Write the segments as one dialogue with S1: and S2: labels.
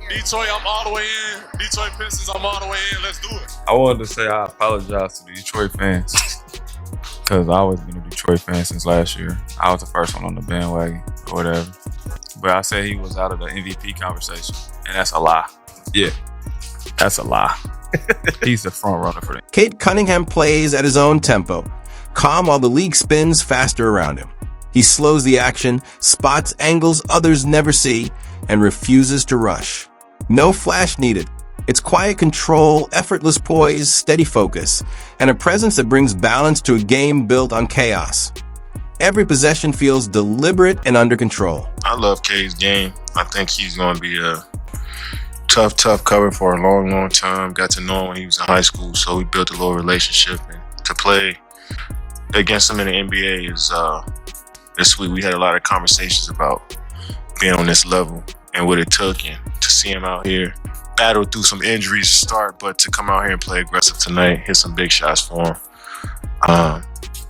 S1: Detroit, I'm all the way in. Detroit Pistons, I'm all the way in. Let's do it.
S2: I wanted to say I apologize to the Detroit fans because I've always been a Detroit fan since last year. I was the first one on the bandwagon or whatever. But I said he was out of the MVP conversation, and that's a lie. Yeah, that's a lie. He's the front runner for them.
S3: Cade Cunningham plays at his own tempo, calm while the league spins faster around him. He slows the action, spots angles others never see, and refuses to rush. No flash needed. It's quiet control, effortless poise, steady focus, and a presence that brings balance to a game built on chaos. Every possession feels deliberate and under control.
S4: I love Cade's game. I think he's going to be a tough cover for a long time. Got to know him when he was in high school, so we built a little relationship. And to play against him in the NBA is sweet. We had a lot of conversations about being on this level and what it took, and to see him out here battle through some injuries to start, but to come out here and play aggressive tonight, hit some big shots for him. I'm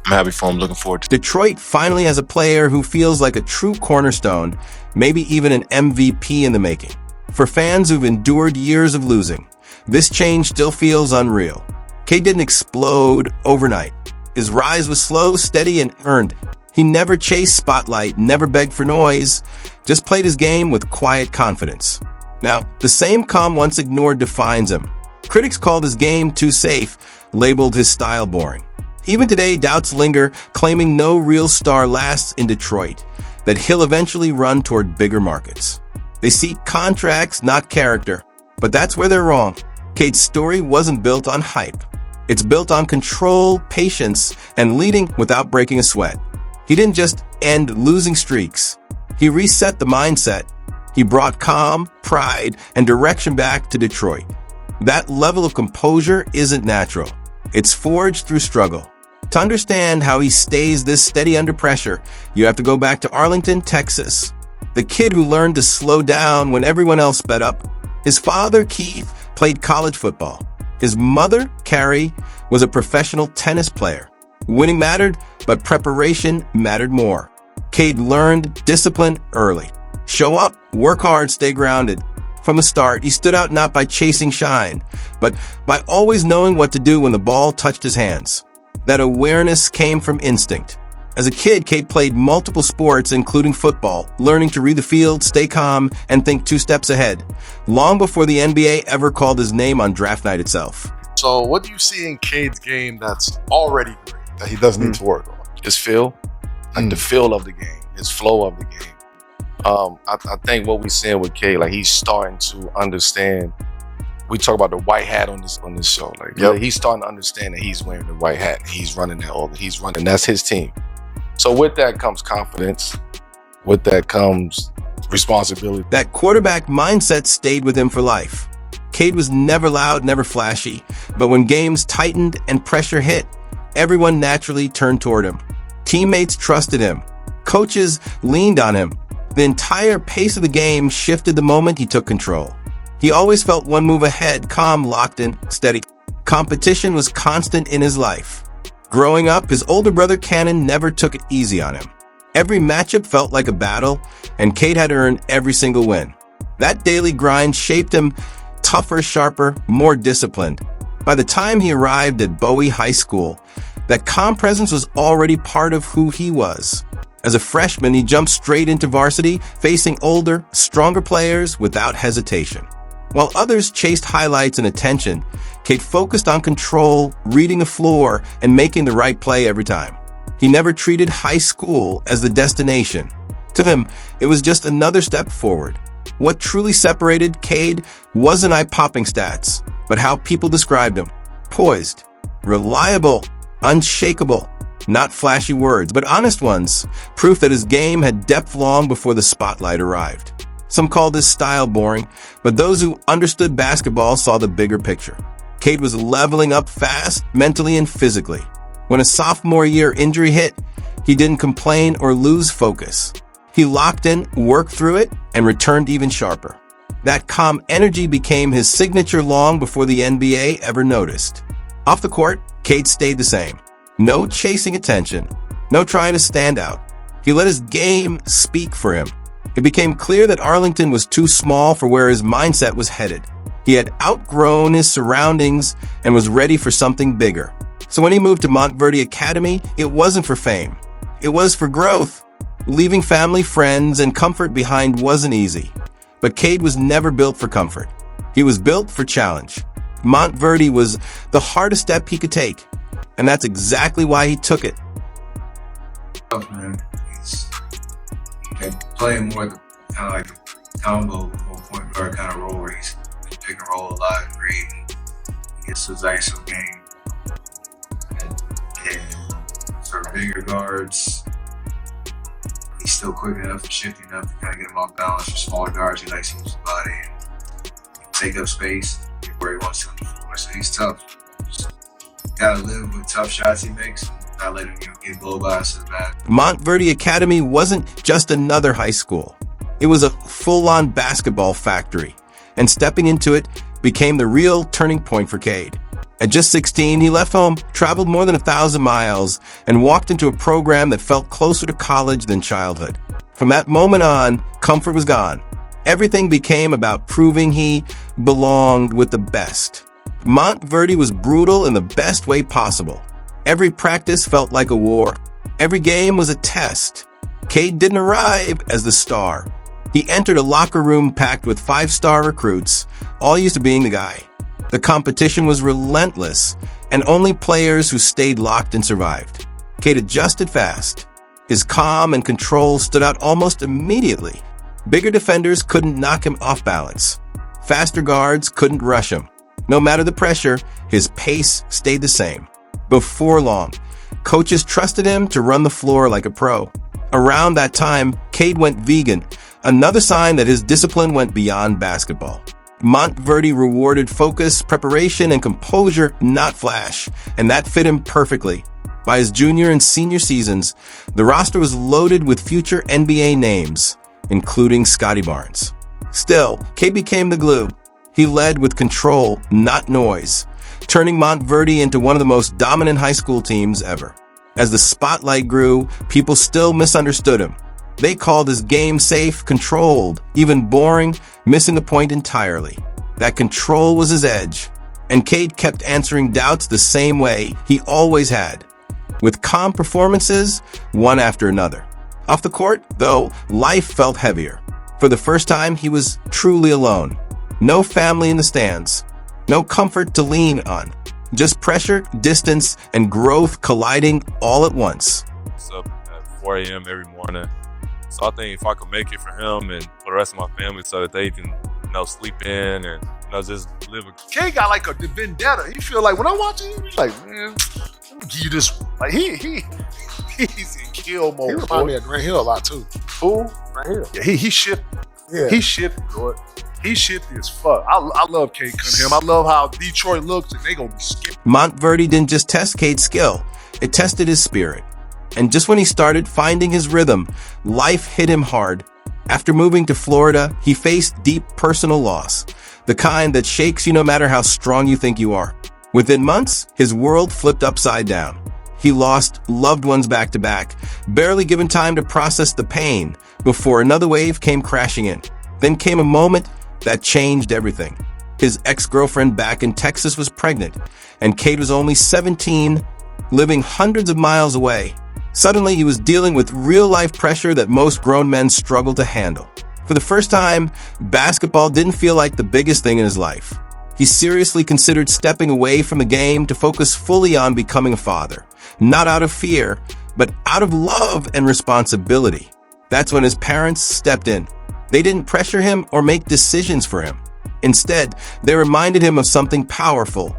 S4: happy for him, looking forward to it.
S3: Detroit finally has a player who feels like a true cornerstone, maybe even an MVP in the making. For fans who've endured years of losing, this change still feels unreal. Cade didn't explode overnight. His rise was slow, steady, and earned. He never chased spotlight, never begged for noise, just played his game with quiet confidence. Now, the same calm once ignored defines him. Critics called his game too safe, labeled his style boring. Even today, doubts linger, claiming no real star lasts in Detroit, that he'll eventually run toward bigger markets. They seek contracts, not character. But that's where they're wrong. Cade's story wasn't built on hype. It's built on control, patience, and leading without breaking a sweat. He didn't just end losing streaks. He reset the mindset. He brought calm, pride, and direction back to Detroit. That level of composure isn't natural. It's forged through struggle. To understand how he stays this steady under pressure, you have to go back to Arlington, Texas. The kid who learned to slow down when everyone else sped up. His father, Keith, played college football. His mother, Carrie, was a professional tennis player. Winning mattered, but preparation mattered more. Cade learned discipline early. Show up, work hard, stay grounded. From the start, he stood out not by chasing shine, but by always knowing what to do when the ball touched his hands. That awareness came from instinct. As a kid, Cade played multiple sports, including football, learning to read the field, stay calm, and think 2 steps ahead, long before the NBA ever called his name on draft night itself.
S1: So what do you see in Cade's game that's already great, that he doesn't need to work on?
S5: His feel, like the feel of the game, his flow of the game. I think what we're seeing with Cade, like he's starting to understand. We talk about the white hat on this show. Like he's starting to understand that he's wearing the white hat. And he's running that. He's running. That's his team. So with that comes confidence. With that comes responsibility.
S3: That quarterback mindset stayed with him for life. Cade was never loud, never flashy, but when games tightened and pressure hit, everyone naturally turned toward him. Teammates trusted him. Coaches leaned on him. The entire pace of the game shifted the moment he took control. He always felt one move ahead, calm, locked in, steady. Competition was constant in his life. Growing up, his older brother Cannon never took it easy on him. Every matchup felt like a battle, and Cade had earned every single win. That daily grind shaped him tougher, sharper, more disciplined. By the time he arrived at Bowie High School, that calm presence was already part of who he was. As a freshman, he jumped straight into varsity, facing older, stronger players without hesitation. While others chased highlights and attention, Cade focused on control, reading the floor, and making the right play every time. He never treated high school as the destination. To him, it was just another step forward. What truly separated Cade wasn't eye-popping stats, but how people described him. Poised, reliable, unshakable. Not flashy words, but honest ones, proof that his game had depth long before the spotlight arrived. Some called his style boring, but those who understood basketball saw the bigger picture. Cade was leveling up fast, mentally and physically. When a sophomore year injury hit, he didn't complain or lose focus. He locked in, worked through it, and returned even sharper. That calm energy became his signature long before the NBA ever noticed. Off the court, Cade stayed the same. No chasing attention, no trying to stand out. He let his game speak for him. It became clear that Arlington was too small for where his mindset was headed. He had outgrown his surroundings and was ready for something bigger. So when he moved to Montverde Academy, it wasn't for fame. It was for growth. Leaving family, friends, and comfort behind wasn't easy. But Cade was never built for comfort. He was built for challenge. Montverde was the hardest step he could take, and that's exactly why he took it.
S6: Man, he's playing more kind of like a combo or point guard kind of role where he's pick and roll a lot, creating. He gets his ISO game and sort of bigger guards. He's still quick enough and shifty enough to kind of get him off balance. For smaller guards, he likes to use his body and take up space where he wants to on the floor. So he's tough. Just gotta live with tough shots he makes. Not let him get blow-bys to the back.
S3: Montverde Academy wasn't just another high school. It was a full-on basketball factory, and stepping into it became the real turning point for Cade. At just 16, he left home, traveled more than 1,000 miles, and walked into a program that felt closer to college than childhood. From that moment on, comfort was gone. Everything became about proving he belonged with the best. Montverde was brutal in the best way possible. Every practice felt like a war. Every game was a test. Cade didn't arrive as the star. He entered a locker room packed with 5-star recruits, all used to being the guy. The competition was relentless, and only players who stayed locked and survived. Cade adjusted fast. His calm and control stood out almost immediately. Bigger defenders couldn't knock him off balance. Faster guards couldn't rush him. No matter the pressure, his pace stayed the same. Before long, coaches trusted him to run the floor like a pro. Around that time, Cade went vegan, another sign that his discipline went beyond basketball. Montverde rewarded focus, preparation, and composure, not flash, and that fit him perfectly. By his junior and senior seasons, the roster was loaded with future NBA names, including Scotty Barnes. Still, Cade became the glue. He led with control, not noise, turning Montverde into one of the most dominant high school teams ever. As the spotlight grew, people still misunderstood him. They called his game safe, controlled, even boring, missing the point entirely. That control was his edge, and Cade kept answering doubts the same way he always had, with calm performances, one after another. Off the court, though, life felt heavier. For the first time, he was truly alone. No family in the stands. No comfort to lean on. Just pressure, distance, and growth colliding all at once.
S2: It's up at 4 a.m. every morning. So I think if I could make it for him and for the rest of my family so that they can, sleep in and, just live a...
S1: Cade got like a vendetta. He feel like when I'm watching him, he's like, man, let me give you this. Like he's in kill mode.
S7: He reminds me of Grant Hill a lot too.
S1: Who?
S7: Grant Hill.
S1: Yeah, he shifty.
S7: Yeah.
S1: He's shifty, Lord. He's shifty as fuck. I love Cade Cunningham. I love how Detroit looks, and they gonna be skipping.
S3: Montverde didn't just test Cade's skill, it tested his spirit. And just when he started finding his rhythm, life hit him hard. After moving to Florida, he faced deep personal loss, the kind that shakes you no matter how strong you think you are. Within months, his world flipped upside down. He lost loved ones back to back, barely given time to process the pain before another wave came crashing in. Then came a moment that changed everything. His ex-girlfriend back in Texas was pregnant, and Cade was only 17, living hundreds of miles away. Suddenly, he was dealing with real-life pressure that most grown men struggle to handle. For the first time, basketball didn't feel like the biggest thing in his life. He seriously considered stepping away from the game to focus fully on becoming a father, not out of fear, but out of love and responsibility. That's when his parents stepped in. They didn't pressure him or make decisions for him. Instead, they reminded him of something powerful.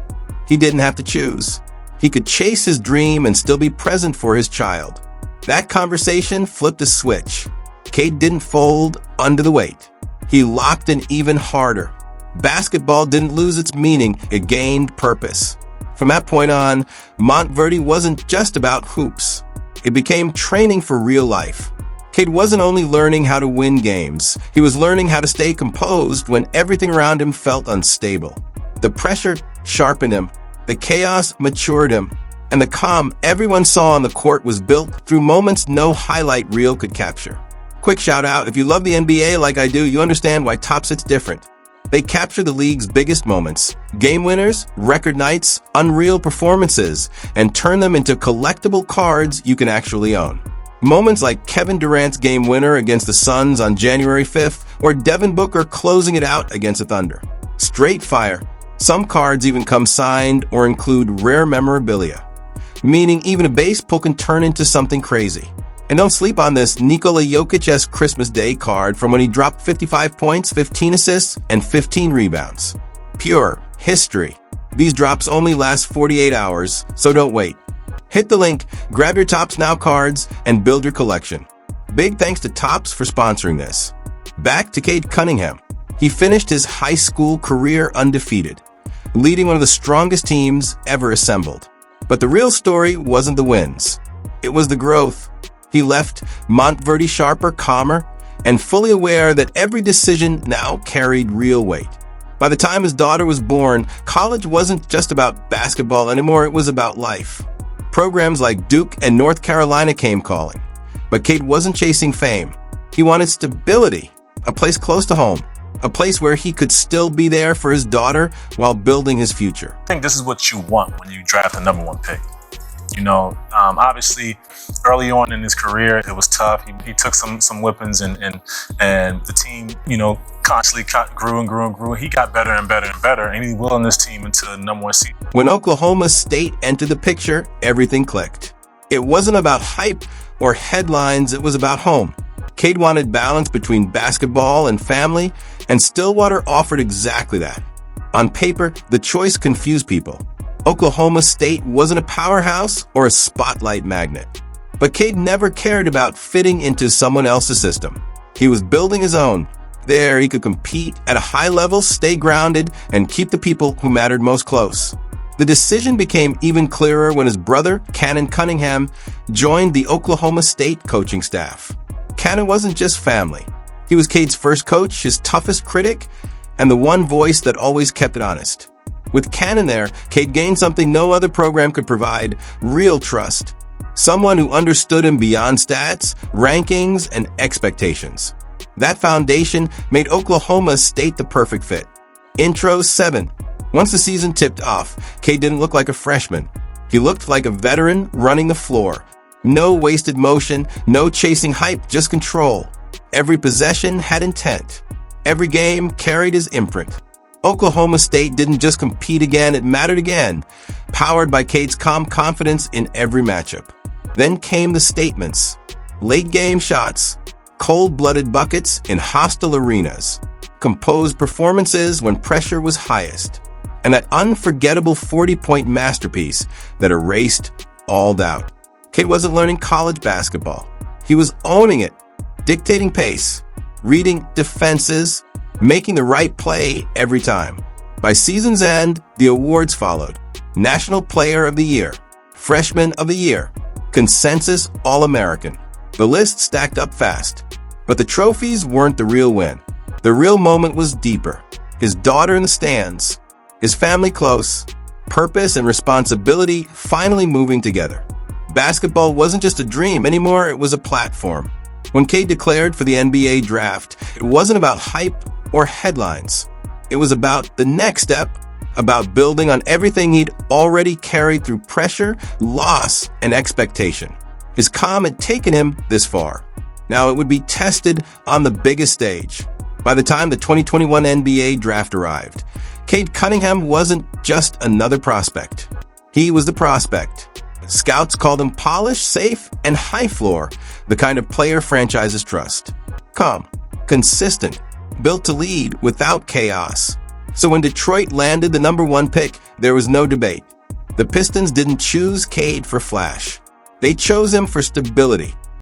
S3: He didn't have to choose. He could chase his dream and still be present for his child. That conversation flipped a switch. Cade didn't fold under the weight. He locked in even harder. Basketball didn't lose its meaning, it gained purpose. From that point on, Montverde wasn't just about hoops. It became training for real life. Cade wasn't only learning how to win games, he was learning how to stay composed when everything around him felt unstable. The pressure sharpened him, the chaos matured him, and the calm everyone saw on the court was built through moments no highlight reel could capture. Quick shout out, if you love the NBA like I do, you understand why Topps hits different. They capture the league's biggest moments, game winners, record nights, unreal performances, and turn them into collectible cards you can actually own. Moments like Kevin Durant's game winner against the Suns on January 5th, or Devin Booker closing it out against the Thunder. Straight fire. Some cards even come signed or include rare memorabilia, meaning even a base pull can turn into something crazy. And don't sleep on this Nikola Jokic-esque Christmas Day card from when he dropped 55 points, 15 assists, and 15 rebounds. Pure history. These drops only last 48 hours, so don't wait. Hit the link, grab your Topps Now cards, and build your collection. Big thanks to Topps for sponsoring this. Back to Cade Cunningham. He finished his high school career undefeated, leading one of the strongest teams ever assembled. But the real story wasn't the wins. It was the growth. He left Montverde sharper, calmer, and fully aware that every decision now carried real weight. By the time his daughter was born, college wasn't just about basketball anymore, it was about life. Programs like Duke and North Carolina came calling. But Cade wasn't chasing fame. He wanted stability, a place close to home, a place where he could still be there for his daughter while building his future.
S7: I think this is what you want when you draft the number one pick. You know, obviously, early on in his career, it was tough. He took some whippings, and the team, you know, constantly grew and grew and grew. He got better and better and better, and he willed this team into the number one seed.
S3: When Oklahoma State entered the picture, everything clicked. It wasn't about hype or headlines, it was about home. Cade wanted balance between basketball and family, and Stillwater offered exactly that. On paper, the choice confused people. Oklahoma State wasn't a powerhouse or a spotlight magnet. But Cade never cared about fitting into someone else's system. He was building his own. There, he could compete at a high level, stay grounded, and keep the people who mattered most close. The decision became even clearer when his brother, Cade Cunningham, joined the Oklahoma State coaching staff. Cade wasn't just family. He was Cade's first coach, his toughest critic, and the one voice that always kept it honest. With Cannon there, Cade gained something no other program could provide: real trust. Someone who understood him beyond stats, rankings, and expectations. That foundation made Oklahoma State the perfect fit. Intro 7. Once the season tipped off, Cade didn't look like a freshman. He looked like a veteran running the floor. No wasted motion, no chasing hype, just control. Every possession had intent. Every game carried his imprint. Oklahoma State didn't just compete again, it mattered again, powered by Cade's calm confidence in every matchup. Then came the statements. Late-game shots, cold-blooded buckets in hostile arenas, composed performances when pressure was highest, and that unforgettable 40-point masterpiece that erased all doubt. Cade wasn't learning college basketball. He was owning it, dictating pace, reading defenses, making the right play every time. By season's end, the awards followed. National Player of the Year, Freshman of the Year, Consensus All-American. The list stacked up fast. But the trophies weren't the real win. The real moment was deeper. His daughter in the stands, his family close, purpose and responsibility finally moving together. Basketball wasn't just a dream anymore, it was a platform. When Cade declared for the NBA draft, it wasn't about hype or headlines. It was about the next step, about building on everything he'd already carried through pressure, loss, and expectation. His calm had taken him this far. Now it would be tested on the biggest stage. By the time the 2021 NBA draft arrived, Cade Cunningham wasn't just another prospect. He was the prospect. Scouts called him polished, safe, and high floor, the kind of player franchises trust. Calm, consistent, built to lead without chaos. So when Detroit landed the number one pick, there was no debate. The Pistons didn't choose Cade for flash. They chose him for stability.